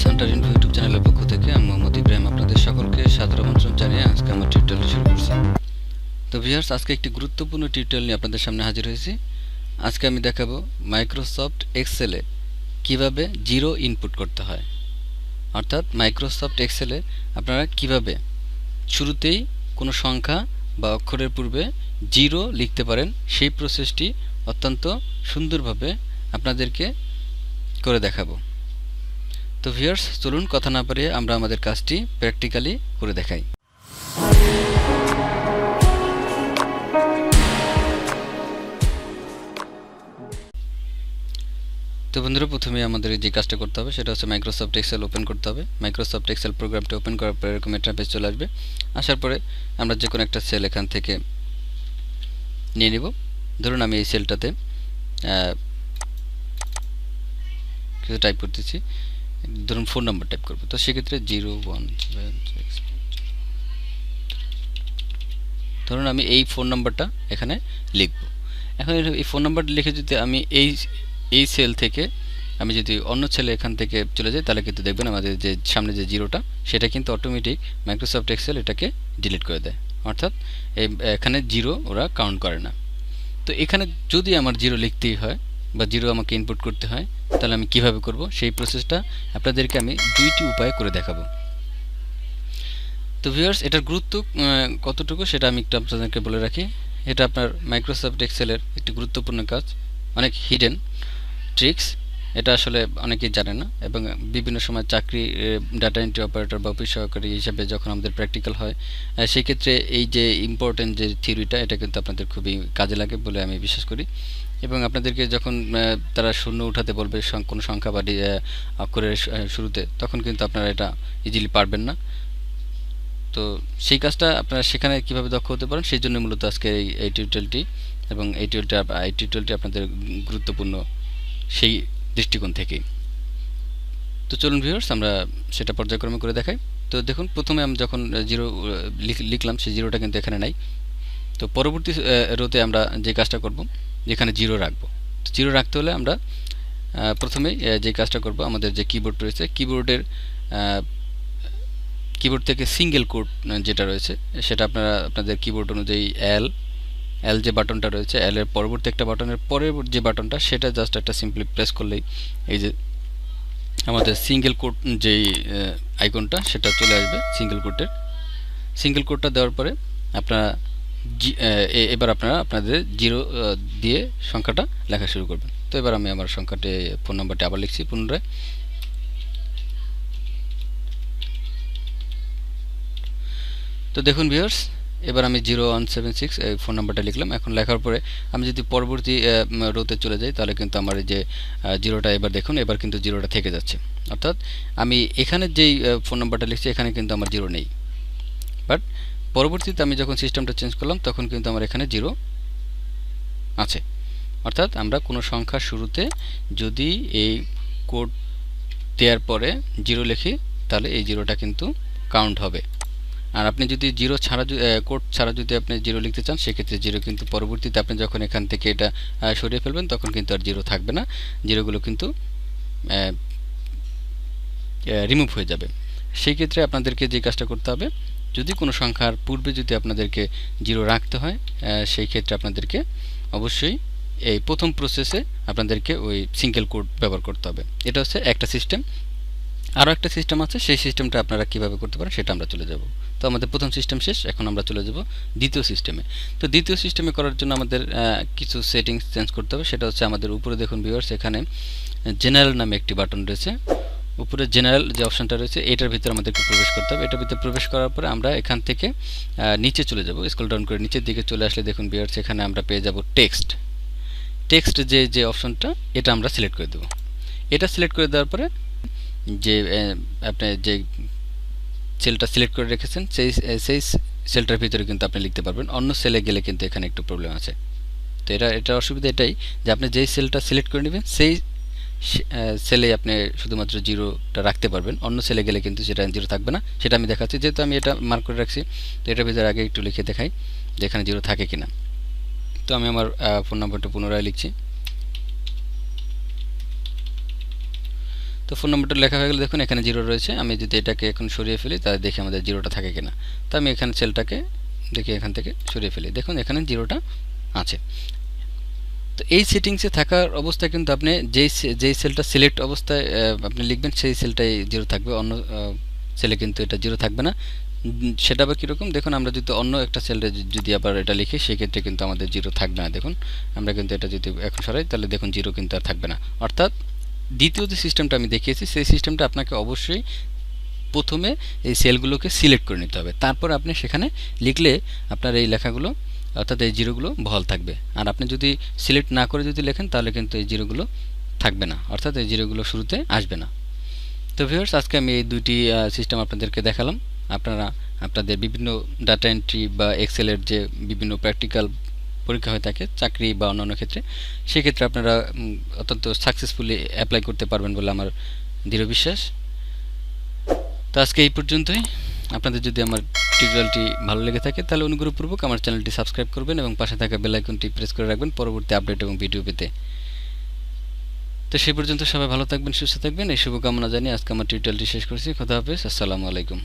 Centre info YouTube চ্যানেলের পক্ষ থেকে আমি মোহাম্মদ ইব্রাহিম আপনাদের সকলকে সাদর আমন্ত্রণ জানিয়ে আজকে আমার টিউটোরিয়াল শুরু করছি। তো ভিউয়ার্স, আজকে একটি গুরুত্বপূর্ণ টিউটোরিয়াল নিয়ে আপনাদের সামনে হাজির হয়েছি। আজকে আমি দেখাবো মাইক্রোসফট এক্সেলে কিভাবে জিরো ইনপুট করতে হয়, অর্থাৎ মাইক্রোসফট এক্সেলে আপনারা কিভাবে শুরুতেই কোনো সংখ্যা বা অক্ষরের পূর্বে জিরো লিখতে পারেন, সেই প্রসেসটি অত্যন্ত সুন্দরভাবে আপনাদেরকে করে দেখাবো। তো ভিউয়ার্স, চলুন কথা না বাড়িয়ে আমরা আমাদের কাজটি প্র্যাকটিক্যালি করে দেখাই। তো বন্ধুরা, প্রথমে আমাদের যে কাজটা করতে হবে সেটা হচ্ছে মাইক্রোসফট এক্সেল ওপেন করতে হবে। মাইক্রোসফট এক্সেল প্রোগ্রামটা ওপেন করার পরে এরকম একটা পেজ চলে আসবে। আসার পরে আমরা যে কোনো একটা সেল এখান থেকে নিয়ে নিব। ধরুন আমি এই সেলটাতে কিছু টাইপ করতেছি, ধরুন ফোন নাম্বার টাইপ করব। তো সেক্ষেত্রে 017 ধরুন আমি এই ফোন নাম্বারটা এখানে লিখব। এখন এই ফোন নাম্বারটা লিখে যদি আমি এই সেল থেকে আমি যদি অন্য সেলে এখান থেকে চলে যাই, তাহলে কিন্তু দেখবেন আমাদের যে সামনে যে জিরোটা সেটা কিন্তু অটোমেটিক মাইক্রোসফট এক্সেল এটাকে ডিলিট করে দেয়, অর্থাৎ এখানে জিরো ওরা কাউন্ট করে না। তো এখানে যদি আমার জিরো লিখতেই হয় বা জিরো আমাকে ইনপুট করতে হয়, তাহলে আমি কিভাবে করব সেই প্রসেসটা আপনাদেরকে আমি দুইটি উপায়ে করে দেখাবো। তো ভিউয়ার্স, এটার গুরুত্ব কতটুকু সেটা আমি একটু আপনাদেরকে বলে রাখি। এটা আপনার মাইক্রোসফট এক্সেলের একটি গুরুত্বপূর্ণ কাজ, অনেক হিডেন ট্রিক্স। এটা আসলে অনেকেই জানে না, এবং বিভিন্ন সময় চাকরি ডাটা এন্ট্রি অপারেটর বা অফিস সহকারী হিসাবে যখন আমাদের প্র্যাকটিক্যাল হয়, সেই ক্ষেত্রে এই যে ইম্পর্টেন্ট যে থিওরিটা, এটা কিন্তু আপনাদের খুবই কাজে লাগে বলে আমি বিশ্বাস করি। এবং আপনাদেরকে যখন তারা শূন্য উঠাতে বলবে কোনো সংখ্যা বা অক্ষরের শুরুতে, তখন কিন্তু আপনারা এটা ইজিলি পারবেন না। তো সেই কাজটা আপনারা সেখানে কিভাবে দক্ষ হতে পারেন, সেই জন্য মূলত আজকে এই টিউটোরিয়ালটি, এবং এই টিউটোরিয়ালটি আপনাদের গুরুত্বপূর্ণ সেই দৃষ্টিকোণ থেকেই। তো চলুন ভিউয়ার্স, আমরা সেটা পর্যায়ক্রমে করে দেখাই। তো দেখুন, প্রথমে আমি যখন জিরো লিখলাম, সেই জিরোটা কিন্তু এখানে নাই। তো পরবর্তী রোতে আমরা যে কাজটা করব, যেখানে জিরো রাখবো। তো জিরো রাখতে হলে আমরা প্রথমেই যে কাজটা করব, আমাদের যে কিবোর্ড রয়েছে, কিবোর্ড থেকে সিঙ্গেল কোড যেটা রয়েছে সেটা আপনাদের কিবোর্ড অনুযায়ী এল যে বাটনটা রয়েছে, এল এর পরবর্তী একটা বাটনের পরের যে বাটনটা, সেটা জাস্ট একটা সিম্পলি প্রেস করলেই এই যে আমাদের সিঙ্গেল কোড যেই আইকনটা সেটা চলে আসবে। সিঙ্গেল কোডটা দেওয়ার পরে আপনারা এবার আপনাদের জিরো দিয়ে সংখ্যাটা লেখা শুরু করবেন। তো এবার আমি আমার সংখ্যাটি, ফোন নাম্বারটি আবার লিখছি পুনরায়। তো দেখুন ভিউয়ার্স, এবার আমি 0176 এই ফোন নাম্বারটা লিখলাম। এখন লেখার পরে আমি যদি পরবর্তী রোতে চলে যাই, তাহলে কিন্তু আমার এই যে জিরোটা, এবার দেখুন এবার কিন্তু জিরোটা থেকে যাচ্ছে, অর্থাৎ আমি এখানে যেই ফোন নাম্বারটা লিখছি এখানে কিন্তু আমার জিরো নেই। বাট পরবর্তীতে আমি যখন সিস্টেমটা চেঞ্জ করলাম, তখন কিন্তু আমার এখানে জিরো আছে। অর্থাৎ আমরা কোনো সংখ্যার শুরুতে যদি এই কোড দেওয়ার পরে জিরো লিখি, তাহলে এই জিরোটা কিন্তু কাউন্ট হবে। আর আপনি যদি জিরো ছাড়া কোড ছাড়া যদি আপনি জিরো লিখতে চান, সেক্ষেত্রে জিরো কিন্তু পরবর্তীতে আপনি যখন এখান থেকে এটা সরিয়ে ফেলবেন, তখন কিন্তু আর জিরো থাকবে না, জিরোগুলো কিন্তু রিমুভ হয়ে যাবে। সেই ক্ষেত্রে আপনাদেরকে যে কাজটা করতে হবে, যদি কোনো সংখ্যার পূর্বে যদি আপনাদেরকে জিরো রাখতে হয়, সেই ক্ষেত্রে আপনাদেরকে অবশ্যই এই প্রথম প্রসেসে আপনাদেরকে ওই সিঙ্গেল কোড ব্যবহার করতে হবে। এটা হচ্ছে একটা সিস্টেম। আরও একটা সিস্টেম আছে, সেই সিস্টেমটা আপনারা কীভাবে করতে পারেন সেটা আমরা চলে যাব। তো আমাদের প্রথম সিস্টেম শেষ, এখন আমরা চলে যাব দ্বিতীয় সিস্টেমে। তো দ্বিতীয় সিস্টেমে করার জন্য আমাদের কিছু সেটিংস চেঞ্জ করতে হবে। সেটা হচ্ছে আমাদের উপরে দেখুন ভিউয়ার্স, এখানে জেনারেল নামে একটি বাটন রয়েছে। উপরে জেনারেল যে অপশনটা রয়েছে, এটার ভিতরে আমাদেরকে প্রবেশ করতে হবে। এটার ভিতরে প্রবেশ করার পরে আমরা এখান থেকে নিচে চলে যাব। স্ক্রল ডাউন করে নিচের দিকে চলে আসলে দেখুন ভিউয়ার্স, এখানে আমরা পেয়ে যাব টেক্সট যে অপশনটা, এটা আমরা সিলেক্ট করে দেব। এটা সিলেক্ট করে দেওয়ার পরে যে আপনি যে সেলটা সিলেক্ট করে রেখেছেন, সেই সেলটার ভিতরে কিন্তু আপনি লিখতে পারবেন। অন্য সেলে গেলে কিন্তু এখানে একটু প্রবলেম আছে। তো এটা অসুবিধা এটাই যে আপনি যেই সেলটা সিলেক্ট করে নেবেন, সেই সেলে আপনি শুধুমাত্র জিরোটা রাখতে পারবেন। অন্য সেলে গেলে কিন্তু সেটা জিরো থাকবে না। সেটা আমি দেখাচ্ছি, যেহেতু আমি এটা মার্ক করে রাখছি। তো এটার ভিতরে আগে একটু লিখে দেখাই যে এখানে জিরো থাকে কিনা। তো আমি আমার ফোন নাম্বারটা পুনরায় লিখছি। তো তো ফোন নম্বরটা লেখা হয়ে গেলে দেখুন এখানে 0 রয়েছে। আমি যদি এটাকে এখন সরিয়ে ফেলি তাহলে দেখি আমাদের 0টা থাকে কিনা। তো আমি এখানে সেলটাকে দেখি এখান থেকে সরিয়ে ফেলি, দেখুন এখানে 0টা আছে। তো এই সেটিংসে থাকার অবস্থায় কিন্তু আপনি যেই সেলটা সিলেক্ট অবস্থায় আপনি লিখবেন সেই সেলটাই 0 থাকবে, অন্য সেলে কিন্তু এটা 0 থাকবে না। সেটা আবার কীরকম দেখুন, আমরা যদি অন্য একটা সেলে যদি আবার এটা লিখি সেক্ষেত্রে কিন্তু আমাদের 0 থাকবে না। দেখুন আমরা কিন্তু এটা যদি এখন সরাই তাহলে দেখুন 0 কিন্তু আর থাকবে না। অর্থাৎ দ্বিতীয় যে সিস্টেমটা আমি দেখিয়েছি সেই সিস্টেমটা আপনাকে অবশ্যই প্রথমে এই সেলগুলোকে সিলেক্ট করে নিতে হবে, তারপর আপনি সেখানে লিখলে আপনার এই লেখাগুলো অর্থাৎ এই জিরোগুলো বহাল থাকবে। আর আপনি যদি সিলেক্ট না করে যদি লেখেন তাহলে কিন্তু এই জিরোগুলো থাকবে না, অর্থাৎ এই জিরোগুলো শুরুতে আসবে না। তো ভিউয়ার্স, আজকে আমি এই দুইটি সিস্টেম আপনাদেরকে দেখালাম। আপনারা আপনাদের বিভিন্ন ডাটা এন্ট্রি বা এক্সেলের যে বিভিন্ন প্র্যাকটিক্যাল পরীক্ষা হয়ে থাকে চাকরি বা অন্যান্য ক্ষেত্রে, সেক্ষেত্রে আপনারা অত্যন্ত সাকসেসফুলি অ্যাপ্লাই করতে পারবেন বলে আমার দৃঢ় বিশ্বাস। তো আজকে এই পর্যন্তই। আপনাদের যদি আমার টিউটোরিয়ালটি ভালো লেগে থাকে তাহলে অনুগ্রহপূর্বক আমার চ্যানেলটি সাবস্ক্রাইব করবেন এবং পাশে থাকা বেল আইকনটি প্রেস করে রাখবেন পরবর্তী আপডেট এবং ভিডিও পেতে। তো সেই পর্যন্ত সবাই ভালো থাকবেন, সুস্থ থাকবেন, এই শুভকামনা জানিয়ে আজকে আমার টিউটোরিয়ালটি শেষ করছি। খোদা হাফেজ, আসসালামু আলাইকুম।